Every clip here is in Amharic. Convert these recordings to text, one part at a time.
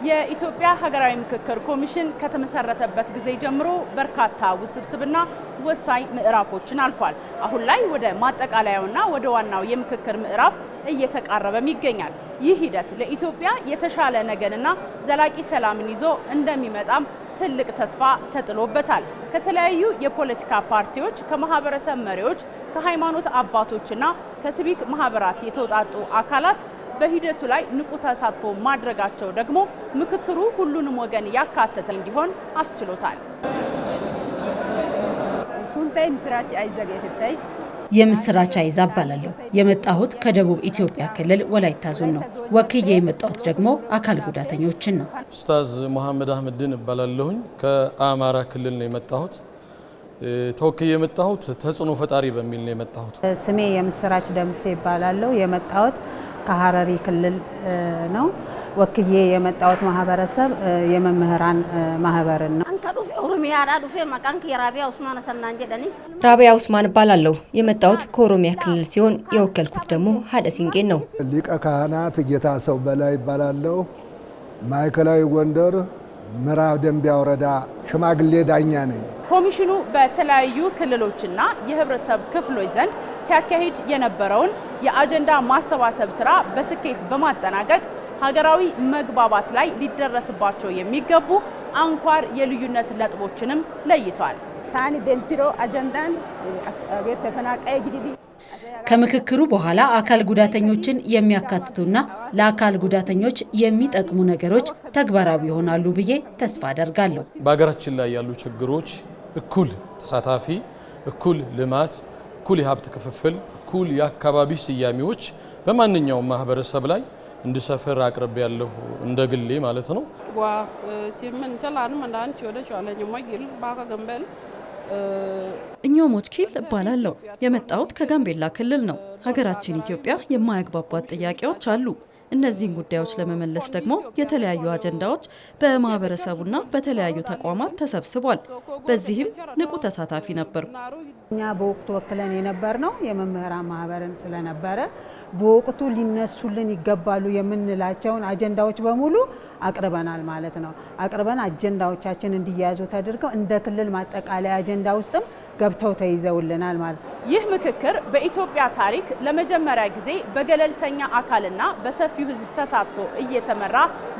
የኢትዮጵያ ሀገራዊ ምክክር ኮሚሽን ከተመሰረተበት ጊዜ ጀምሮ በርካታ ውስብስብና ወሳኝ ምዕራፎችን አልፏል። አሁን ላይ ወደ ማጠቃለያውና ወደ ዋናው የምክክር ምዕራፍ እየተቃረበም ይገኛል። ይህ ሂደት ለኢትዮጵያ የተሻለ ነገንና ዘላቂ ሰላምን ይዞ እንደሚመጣም ትልቅ ተስፋ ተጥሎበታል። ከተለያዩ የፖለቲካ ፓርቲዎች፣ ከማህበረሰብ መሪዎች፣ ከሃይማኖት አባቶችና ከሲቪክ ማህበራት የተውጣጡ አካላት በሂደቱ ላይ ንቁ ተሳትፎ ማድረጋቸው ደግሞ ምክክሩ ሁሉንም ወገን ያካተተ እንዲሆን አስችሎታል። የምስራች አይዛ እባላለሁ። የመጣሁት ከደቡብ ኢትዮጵያ ክልል ወላይታ ዞን ነው። ወክዬ የመጣሁት ደግሞ አካል ጉዳተኞችን ነው። ኡስታዝ መሐመድ አህመድን እባላለሁኝ። ከአማራ ክልል ነው የመጣሁት። ተወክዬ የመጣሁት ተጽዕኖ ፈጣሪ በሚል ነው የመጣሁት። ስሜ የምስራች ደምሴ እባላለሁ። የመጣሁት ከሐረሪ ክልል ነው። ወክዬ የመጣሁት ማህበረሰብ የመምህራን ማህበርን ነው። ራቢያ ኡስማን እባላለሁ። የመጣሁት ከኦሮሚያ ክልል ሲሆን የወከልኩት ደግሞ ሀደ ሲንቄን ነው። ሊቀ ካህናት ጌታ ሰው በላይ እባላለሁ። ማዕከላዊ ጎንደር ምዕራብ ደንቢያ ወረዳ ሽማግሌ ዳኛ ነኝ። ኮሚሽኑ በተለያዩ ክልሎችና የህብረተሰብ ክፍሎች ዘንድ ሲያካሂድ የነበረውን የአጀንዳ ማሰባሰብ ስራ በስኬት በማጠናቀቅ ሀገራዊ መግባባት ላይ ሊደረስባቸው የሚገቡ አንኳር የልዩነት ነጥቦችንም ለይቷል። ከምክክሩ በኋላ አካል ጉዳተኞችን የሚያካትቱና ለአካል ጉዳተኞች የሚጠቅሙ ነገሮች ተግባራዊ ይሆናሉ ብዬ ተስፋ አደርጋለሁ። በሀገራችን ላይ ያሉ ችግሮች እኩል ተሳታፊ፣ እኩል ልማት፣ እኩል የሀብት ክፍፍል፣ እኩል የአካባቢ ስያሜዎች በማንኛውም ማህበረሰብ ላይ እንዲሰፍር አቅርብ ያለው እንደ ግሌ ማለት ነው። እኛው ሞችኪል እባላለሁ። የመጣሁት ከጋምቤላ ክልል ነው። ሀገራችን ኢትዮጵያ የማያግባባት ጥያቄዎች አሉ። እነዚህን ጉዳዮች ለመመለስ ደግሞ የተለያዩ አጀንዳዎች በማህበረሰቡና በተለያዩ ተቋማት ተሰብስቧል። በዚህም ንቁ ተሳታፊ ነበርኩ። እኛ በወቅቱ ወክለን የነበር ነው የመምህራን ማህበርን ስለነበረ በወቅቱ ሊነሱልን ይገባሉ የምንላቸውን አጀንዳዎች በሙሉ አቅርበናል ማለት ነው። አቅርበን አጀንዳዎቻችን እንዲያዙ ተደርገው እንደ ክልል ማጠቃለያ አጀንዳ ውስጥም ገብተው ተይዘውልናል ማለት ነው። ይህ ምክክር በኢትዮጵያ ታሪክ ለመጀመሪያ ጊዜ በገለልተኛ አካልና በሰፊው ሕዝብ ተሳትፎ እየተመራ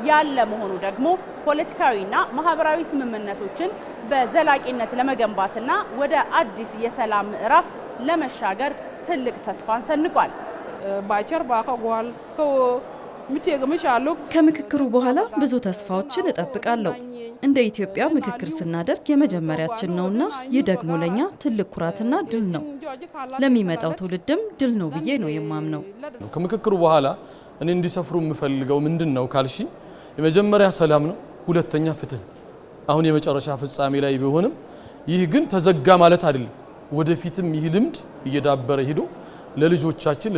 ያለ መሆኑ ደግሞ ፖለቲካዊና ማህበራዊ ስምምነቶችን በዘላቂነት ለመገንባትና ወደ አዲስ የሰላም ምዕራፍ ለመሻገር ትልቅ ተስፋን ሰንቋል። ከምክክሩ በኋላ ብዙ ተስፋዎችን እጠብቃለሁ። እንደ ኢትዮጵያ ምክክር ስናደርግ የመጀመሪያችን ነውና ይህ ደግሞ ለኛ ትልቅ ኩራትና ድል ነው። ለሚመጣው ትውልድም ድል ነው ብዬ ነው የማምነው። ከምክክሩ በኋላ እኔ እንዲሰፍሩ የምፈልገው ምንድነው ካልሽኝ፣ የመጀመሪያ ሰላም ነው፣ ሁለተኛ ፍትህ። አሁን የመጨረሻ ፍጻሜ ላይ ቢሆንም ይህ ግን ተዘጋ ማለት አይደለም። ወደፊትም ይህ ልምድ እየዳበረ ሄዶ ለልጆቻችን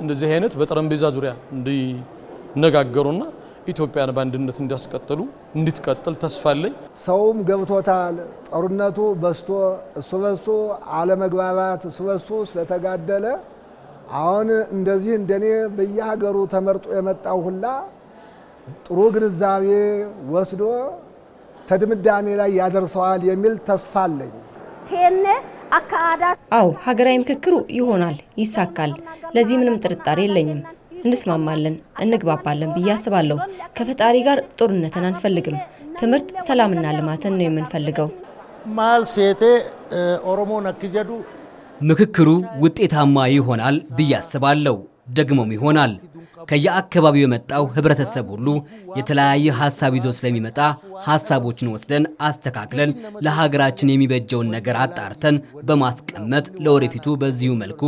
እንደዚህ አይነት በጠረጴዛ ዙሪያ እንዲነጋገሩና ኢትዮጵያን በአንድነት እንዲያስቀጥሉ እንድትቀጥል ተስፋ አለኝ። ሰውም ገብቶታል። ጦርነቱ በስቶ እሱ በሱ አለመግባባት እሱ በሱ ስለተጋደለ አሁን እንደዚህ እንደኔ በየሀገሩ ተመርጦ የመጣው ሁላ ጥሩ ግንዛቤ ወስዶ ተድምዳሜ ላይ ያደርሰዋል የሚል ተስፋ አለኝ። አው ሀገራዊ ምክክሩ ይሆናል፣ ይሳካል። ለዚህ ምንም ጥርጣሬ የለኝም። እንስማማለን፣ እንግባባለን ብዬ አስባለሁ። ከፈጣሪ ጋር ጦርነትን አንፈልግም። ትምህርት፣ ሰላምና ልማትን ነው የምንፈልገው። ማልሴቴ ኦሮሞ ነክጀዱ ምክክሩ ውጤታማ ይሆናል ብዬ አስባለሁ። ደግሞም ይሆናል። ከየአካባቢው የመጣው ህብረተሰብ ሁሉ የተለያየ ሐሳብ ይዞ ስለሚመጣ ሐሳቦችን ወስደን አስተካክለን ለሀገራችን የሚበጀውን ነገር አጣርተን በማስቀመጥ ለወደፊቱ በዚሁ መልኩ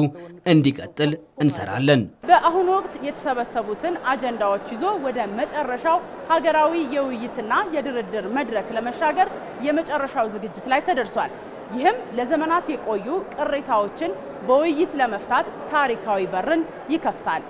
እንዲቀጥል እንሰራለን። በአሁኑ ወቅት የተሰበሰቡትን አጀንዳዎች ይዞ ወደ መጨረሻው ሀገራዊ የውይይትና የድርድር መድረክ ለመሻገር የመጨረሻው ዝግጅት ላይ ተደርሷል። ይህም ለዘመናት የቆዩ ቅሬታዎችን በውይይት ለመፍታት ታሪካዊ በርን ይከፍታል።